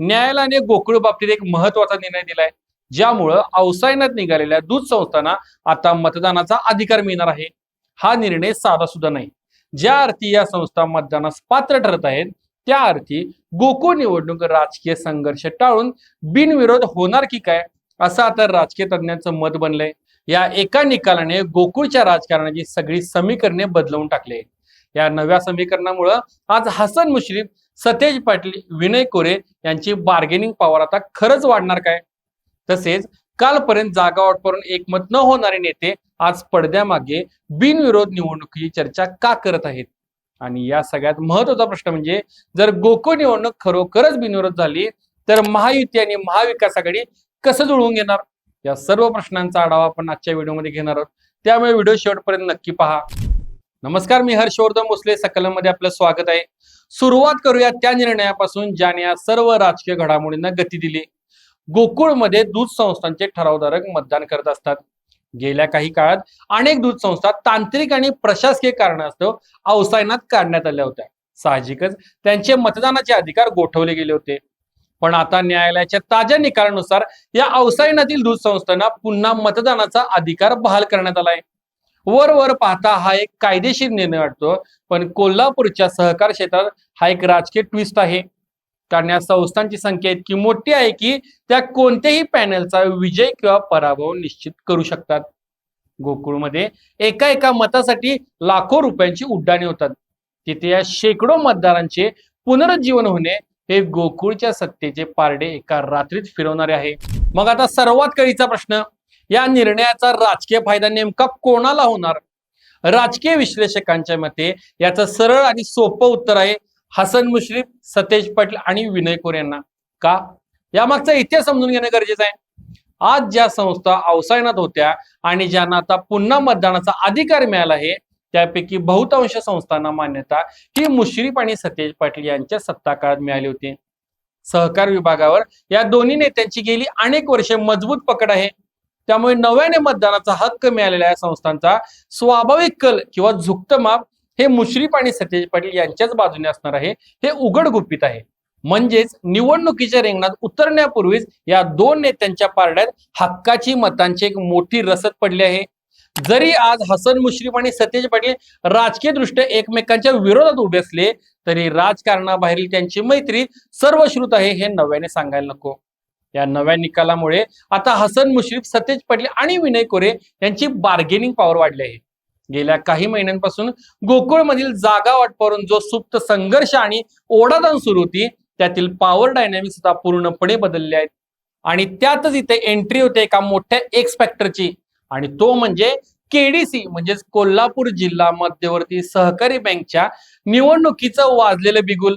न्यायालयाने गोकुळ बाबतीत एक महत्वाचा निर्णय दिलाय, ज्यामुळं अवसायनात निघालेल्या दूध संस्थांना आता मतदानाचा अधिकार मिळणार आहे. हा निर्णय साधा सुद्धा नाही. ज्या अर्थी या संस्था मतदानास पात्र ठरत आहेत, त्या अर्थी गोकुळ निवडणूक राजकीय संघर्ष टाळून बिनविरोध होणार की काय, असं आता राजकीय तज्ञांचं मत बनलंय. या एका निकालाने गोकुळच्या राजकारणाची सगळी समीकरणे बदलवून टाकले. या नव्या समीकरणामुळे आज हसन मुश्रीफ, सतेज पाटील, विनय कोरे यांची बार्गेनिंग पॉवर आता खरंच वाढणार काय? तसेच कालपर्यंत जागा वाटपावरून एकमत न होणारे नेते आज पडद्यामागे बिनविरोध निवडणुकीची चर्चा का करत आहेत? आणि या सगळ्यात महत्वाचा प्रश्न म्हणजे, जर गोकुळ निवडणूक खरोखरच बिनविरोध झाली तर महायुती आणि महाविकास आघाडी कसं जुळवून घेणार? या सर्व प्रश्नांचा आढावा आपण आजच्या व्हिडिओमध्ये घेणार आहोत, त्यामुळे व्हिडिओ शेवटपर्यंत नक्की पहा. नमस्कार, मी हर्षवर्धन भोसले, सकलम मध्ये आपलं स्वागत आहे. सुरुवात करूया त्या निर्णयापासून ज्याने या सर्व राजकीय घडामोडींना गती दिली. गोकुळमध्ये दूध संस्थांचे ठरावधारक मतदान करत असतात. गेल्या काही काळात अनेक दूध संस्था तांत्रिक आणि प्रशासकीय कारणास्तव अवसायनात काढण्यात आल्या होत्या. साहजिकच त्यांचे मतदानाचे अधिकार गोठवले गेले होते. पण आता न्यायालयाच्या ताज्या निकालानुसार या अवसायनातील दूध संस्थांना पुन्हा मतदानाचा अधिकार बहाल करण्यात आलाय. वर पाहता हा एक कायदेशीर निर्णय वाटतो, पण कोल्हापूरच्या सहकार क्षेत्रात हा एक राजकीय ट्विस्ट आहे. कारण या संस्थांची संख्या इतकी मोठी आहे की त्या कोणत्याही पॅनलचा विजय किंवा पराभव निश्चित करू शकतात. गोकुळमध्ये एका मतासाठी लाखो रुपयांची उड्डाणे होतात. तिथे या शेकडो मतदारांचे पुनरुज्जीवन होणे हे गोकुळच्या सत्तेचे पारडे एका रात्रीत फिरवणारे आहे. मग आता सर्वात कळीचा प्रश्न, या निर्णयाचा राजकीय फायदा नेमका कोणाला होणार? राजकीय विश्लेषकांच्या मते याचं सरळ आणि सोपं उत्तर आहे हसन मुश्रीफ, सतेज पाटील आणि विनय कोरे यांना. का? यामागचा इतिहास समजून घेणं गरजेचं आहे. आज ज्या संस्था अवसायनात होत्या आणि ज्यांना आता पुन्हा मतदानाचा अधिकार मिळाला आहे, त्यापैकी बहुतांश संस्थांना मान्यता ही मुश्रीफ आणि सतेज पाटील यांच्या सत्ता काळात मिळाली होती. सहकार विभागावर या दोन्ही नेत्यांची गेली अनेक वर्षे मजबूत पकड आहे. त्यामुळे नव्याने मतदानाचा हक्क मिळालेल्या या संस्थांचा स्वाभाविक कल किंवा झुकतं माप हे मुश्रीफ आणि सतेज पाटील यांच्याच बाजूने असणार आहे, हे उघड गुपित आहे. म्हणजेच निवडणुकीच्या रिंगणात उतरण्यापूर्वीच या दोन नेत्यांच्या पारड्यात हक्काची मतांची एक मोठी रसद पडली आहे. जरी आज हसन मुश्रीफ आणि सतेज पाटील राजकीय दृष्ट्या एकमेकांच्या विरोधात उभे असले, तरी राजकारणाबाहेरील त्यांची मैत्री सर्वश्रुत आहे हे नव्याने सांगायला नको. या नव्या निकालामुळे आता हसन मुश्रीफ, सतेज पाटील आणि विनय कोरे यांची बार्गेनिंग पॉवर वाढली आहे. गेल्या काही महिन्यांपासून गोकुळमधील जागा वाटपावरून जो सुप्त संघर्ष आणि ओढाताण सुरू होती, त्यातील पॉवर डायनॅमिक्स आता पूर्णपणे बदलले आहेत. आणि त्यातच इथे एंट्री होते एका मोठ्या एक्स फॅक्टरची, आणि तो म्हणजे केडीसी म्हणजेच कोल्हापूर जिल्हा मध्यवर्ती सहकारी बँकच्या निवडणुकीचं वाजलेलं बिगुल.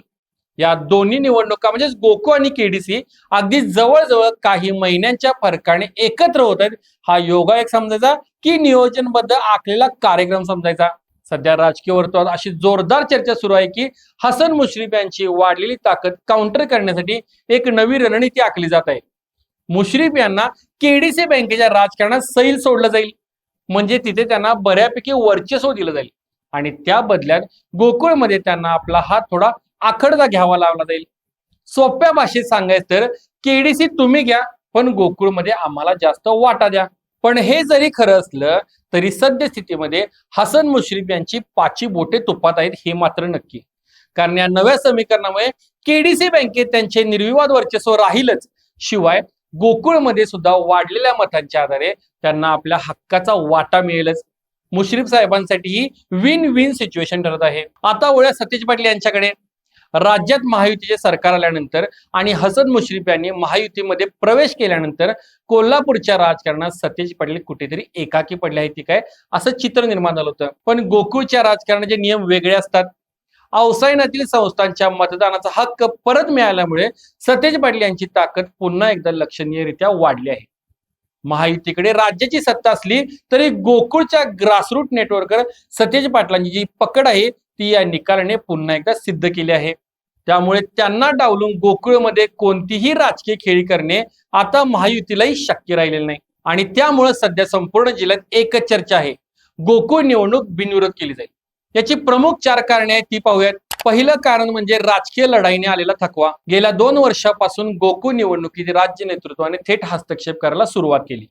या दोन्ही निवडणुका म्हणजेच गोकुळ आणि केडीसी अगदी जवळजवळ काही महिन्यांच्या फरकाने एकत्र होत आहेत. हा योगायोग समजायचा की नियोजनबद्ध आखलेला कार्यक्रम समजायचा? सध्या राजकीय वर्तुळात अशी जोरदार चर्चा सुरू आहे की हसन मुश्रीफ यांची वाढलेली ताकद काउंटर करण्यासाठी एक नवी रणनीती आखली जात आहे. मुश्रीफ यांना केडीसी बँकेच्या राजकारणात सैल सोडलं जाईल, म्हणजे तिथे त्यांना बऱ्यापैकी वर्चस्व दिलं जाईल, आणि त्या बदल्यात गोकुळमध्ये त्यांना आपला हात थोडा आखडता घ्यावा लावला जाईल. सोप्या भाषेत सांगायचं तर केडीसी तुम्ही घ्या, पण गोकुळमध्ये आम्हाला जास्त वाटा द्या. पण हे जरी खरं असलं तरी सद्यस्थितीमध्ये हसन मुश्रीफ यांची पाची बोटे तुपात आहेत हे मात्र नक्की. कारण या नव्या समीकरणामुळे केडीसी बँकेत त्यांचे निर्विवाद वर्चस्व राहीलच, शिवाय गोकुळमध्ये सुद्धा वाढलेल्या मतांच्या आधारे त्यांना आपल्या हक्काचा वाटा मिळेलच. मुश्रीफ साहेबांसाठी ही विन विन सिच्युएशन ठरत आहे. आता वळूया सतेज पाटील यांच्याकडे. राज्यात महायुतीचे सरकार आल्यानंतर आणि हसन मुश्रीफ यांनी महायुतीमध्ये प्रवेश केल्यानंतर कोल्हापूरच्या राजकारणात सतेज पाटील कुठेतरी एकाकी पडले आहेत काय, असं चित्र निर्माण झालं होतं. पण गोकुळच्या राजकारणाचे नियम वेगळे असतात. अवसायनातील संस्थांच्या मतदानाचा हक्क परत मिळाल्यामुळे सतेज पाटील यांची ताकद पुन्हा एकदा लक्षणीयरित्या वाढली आहे. महायुतीकडे राज्याची सत्ता असली तरी गोकुळच्या ग्रासरूट नेटवर्कवर सतेज पाटलांची जी पकड आहे ती या निकालाने पुन्हा एकदा सिद्ध केली आहे. त्यामुळे त्यांना डावलून गोकुळमध्ये कोणतीही राजकीय खेळी करणे आता महायुतीलाही शक्य राहिलेलं नाही. आणि त्यामुळे सध्या संपूर्ण जिल्ह्यात एकच चर्चा आहे, गोकुळ निवडणूक बिनविरोध केली जाईल. याची प्रमुख 4 कारणे आहेत ती पाहूयात. पहिलं कारण म्हणजे राजकीय लढाईने आलेला थकवा. गेल्या 2 वर्षापासून गोकुळ निवडणुकीत राज्य नेतृत्वाने थेट हस्तक्षेप करायला सुरुवात केली.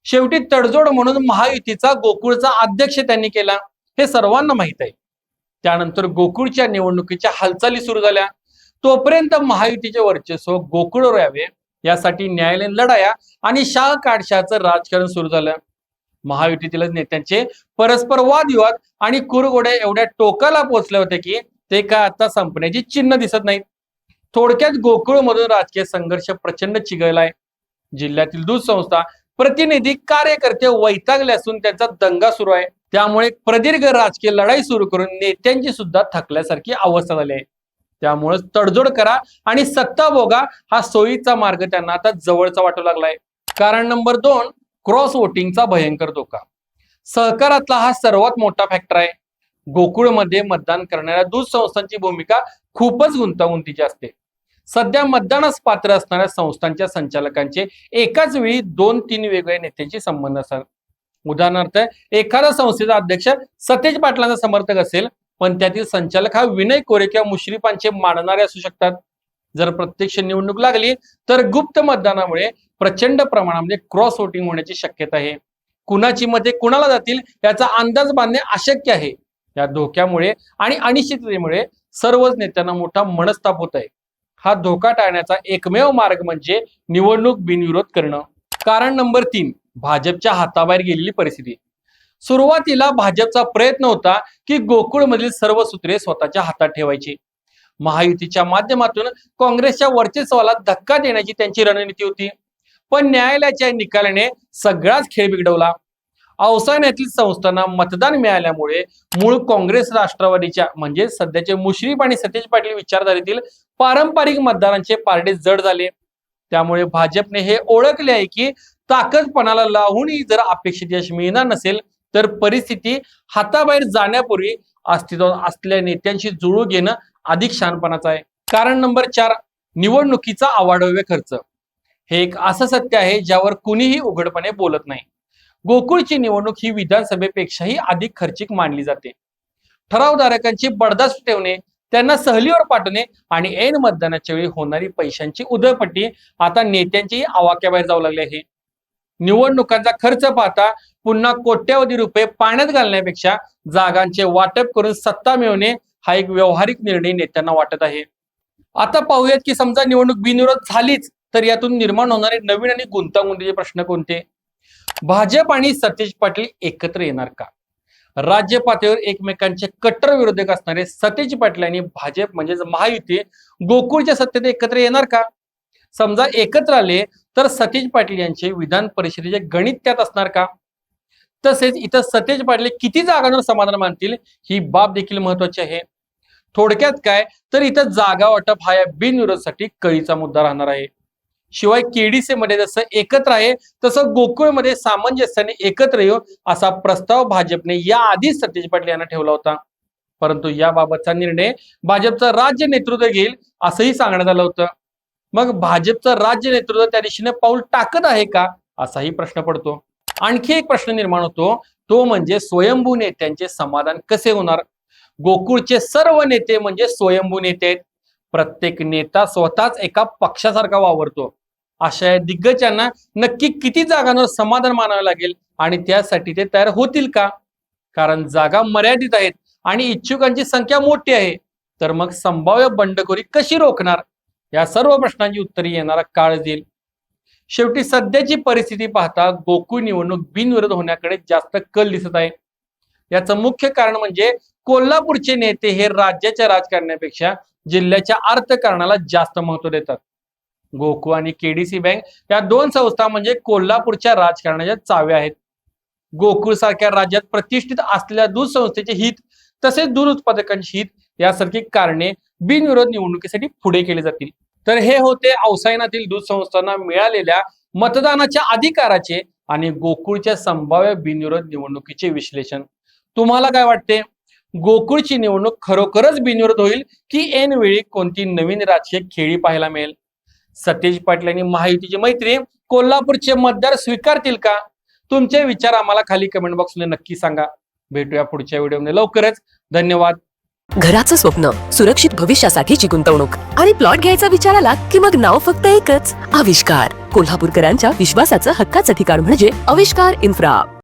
शेवटी तडजोड म्हणून महायुतीचा गोकुळचा अध्यक्ष त्यांनी केला, हे सर्वांना माहित आहे. त्यानंतर गोकुळच्या निवडणुकीच्या हालचाली सुरू झाल्या. तोपर्यंत महायुतीचे वर्चस्व गोकुळवर यावे यासाठी न्यायालयीन लढाया आणि शाह काढशाचं राजकारण सुरू झालं. महायुतीतील नेत्यांचे परस्पर वादविवाद आणि कुरघोड्या एवढ्या टोकाला पोहोचले होते की ते काय आता संपण्याची चिन्ह दिसत नाहीत. थोडक्यात गोकुळमधून राजकीय संघर्ष प्रचंड चिघळलाय. जिल्ह्यातील दूध संस्था प्रतिनिधी कार्यकर्ते वैतागले असून त्यांचा दंगा सुरू आहे. त्यामुळे प्रदीर्घ राजकीय लढाई सुरू करून नेत्यांची सुद्धा थकल्यासारखी अवस्था झाली आहे. त्यामुळे तडजोड करा आणि सत्ता भोगा हा सोयीचा मार्ग त्यांना आता जवळचा वाटू लागलाय. कारण नंबर 2, क्रॉस वोटिंगचा भयंकर धोका. सहकारातला हा सर्वात मोठा फॅक्टर आहे. गोकुळमध्ये मतदान करणाऱ्या दूध संस्थांची भूमिका खूपच गुंतागुंतीची असते. सध्या मतदानास पात्र असणाऱ्या संस्थांच्या संचालकांचे एकाच वेळी 2-3 वेगवेगळ्या नेत्यांशी संबंध असतात. उदाहरणार्थ, एखादा संस्थेचा अध्यक्ष सतेज पाटलांचा समर्थक असेल, पण त्यातील संचालक हा विनय कोरे किंवा मुश्रीफांचे मानणारे असू शकतात. जर प्रत्यक्ष निवडणूक लागली तर गुप्त मतदानामुळे प्रचंड प्रमाणामध्ये क्रॉस वोटिंग होण्याची शक्यता आहे. कुणाची मते कुणाला जातील याचा अंदाज बांधणे अशक्य आहे. या धोक्यामुळे आणि अनिश्चिततेमुळे सर्वच नेत्यांना मोठा मनस्ताप होत आहे. हा धोका टाळण्याचा एकमेव मार्ग म्हणजे निवडणूक बिनविरोध करणं. कारण नंबर 3, भाजपच्या हाताबाहेर गेलेली परिस्थिती. सुरुवातीला भाजपचा प्रयत्न होता की गोकुळमधील सर्व सूत्रे स्वतःच्या हातात ठेवायची. महायुतीच्या माध्यमातून काँग्रेसच्या वर्चस्वाला धक्का देण्याची त्यांची रणनीती होती. पण न्यायालयाच्या निकालाने सगळाच खेळ बिघडवला. अवसायनातील संस्थांना मतदान मिळाल्यामुळे मूळ काँग्रेस राष्ट्रवादीच्या म्हणजे सध्याचे मुश्रीफ आणि सतेज पाटील विचारधारेतील पारंपरिक मतदारांचे पारडे जड झाले. त्यामुळे भाजपने हे ओळखले आहे की ताकदपणाला लावूनही जर अपेक्षित यश मिळणार नसेल तर परिस्थिती हाताबाहेर जाण्यापूर्वी अस्तित्वात असलेल्या नेत्यांशी जुळू घेणं अधिक शहाणपणाचं आहे. कारण नंबर 4, निवडणुकीचा अवाढव्य खर्च. हे एक असं सत्य आहे ज्यावर कुणीही उघडपणे बोलत नाही. गोकुळची निवडणूक ही विधानसभेपेक्षाही अधिक खर्चिक मानली जाते. ठरावधारकांची बडदास्त ठेवणे, त्यांना सहलीवर पाठवणे आणि ऐन मतदानाच्या वेळी होणारी पैशांची उधळपट्टी आता नेत्यांची आवाक्याबाहेर जाऊ लागली आहे. निवडणुकांचा खर्च पाहता पुन्हा कोट्यावधी रुपये पाण्यात घालण्यापेक्षा जागांचे वाटप करून सत्ता मिळवणे हा एक व्यावहारिक निर्णय नेत्यांना वाटत आहे. आता पाहूयात की समजा निवडणूक बिनविरोध झालीच तर यातून निर्माण होणारे नवीन आणि गुंतागुंतीचे प्रश्न कोणते? भाजप आणि सतेज पाटील एकत्र येणार का? राज्य पातळीवर एकमेकांचे कट्टर विरोधक असणारे सतेज पाटील आणि भाजप म्हणजेच महायुती गोकुळच्या सत्तेत एकत्र येणार का? समजा एकत्र आले तर सतेज पाटील यांचे विधान परिषदेचे गणित त्यात असणार का? तसेच इथं सतेज पाटील किती जागांवर समाधान मानतील ही बाब देखील महत्वाची आहे. थोडक्यात काय तर इथं जागा वाटप हा या बिनविरोधसाठी कळीचा मुद्दा राहणार आहे. शिवाय केडीसी मध्ये जसं एकत्र आहे तसं गोकुळमध्ये सामंजस्याने एकत्र येऊ असा प्रस्ताव भाजपने याआधीच सतेज पाटील यांना ठेवला होता. परंतु याबाबतचा निर्णय भाजपचं राज्य नेतृत्व घेईल असंही सांगण्यात आलं होतं. मग भाजपचं राज्य नेतृत्व त्या दिशेने पाऊल टाकत आहे का असाही प्रश्न पडतो. आणखी एक प्रश्न निर्माण होतो, तो म्हणजे स्वयंभू नेत्यांचे समाधान कसे होणार? गोकुळचे सर्व नेते म्हणजे स्वयंभू नेते आहेत. प्रत्येक नेता स्वतःच एका पक्षासारखा वावरतो. अशा दिग्गजांना नक्की किती जागांवर समाधान मानावे लागेल आणि त्यासाठी ते तयार होतील का? कारण जागा मर्यादित आहेत आणि इच्छुकांची संख्या मोठी आहे. तर मग संभाव्य बंडखोरी कशी रोखणार? या सर्व प्रश्नांची उत्तरे येणारा काळ देईल. शेवटी सध्याची परिस्थिती पाहता गोकुळ निवडणूक बिनविरोध होण्याकडे जास्त कल दिसत आहे. याचं मुख्य कारण म्हणजे कोल्हापूरचे नेते हे राज्याच्या राजकारणापेक्षा जिल्ह्याच्या अर्थकारणाला जास्त महत्व देतात. गोकुळ आणि केडीसी बँक या 2 संस्था म्हणजे कोल्हापूरच्या राजकारणाच्या चाव्या आहेत. गोकुळ सारख्या राज्यात प्रतिष्ठित असलेल्या दूध संस्थेचे हित तसेच दूध उत्पादकांचे हित यासारखी कारणे बिनविरोध निवडणुकीसाठी पुढे केले जातील. तर हे होते अवसायनातील दूध संस्थांना मिळालेल्या मतदानाच्या अधिकाराचे आणि गोकुळच्या संभाव्य बिनविरोध निवडणुकीचे विश्लेषण. तुम्हाला काय वाटते? गोकुळची निवडणूक खरोखरच बिनविरोध होईल की ऐन वेळी कोणती नवीन राजकीय खेळी पाहायला मिळेल? सतेज पाटील आणि महायुतीची मैत्री कोल्हापूरचे मतदार स्वीकारतील का? तुमचे विचार आम्हाला खाली कमेंट बॉक्समध्ये नक्की सांगा. भेटूया पुढच्या व्हिडिओमध्ये लवकरच. धन्यवाद. घराचं स्वप्न, सुरक्षित भविष्यासाठीची गुंतवणूक आणि प्लॉट घ्यायचा विचार आला की मग नाव फक्त एकच, आविष्कार. कोल्हापूरकरांच्या विश्वासाचं हक्काचं ठिकाण म्हणजे आविष्कार इन्फ्रा.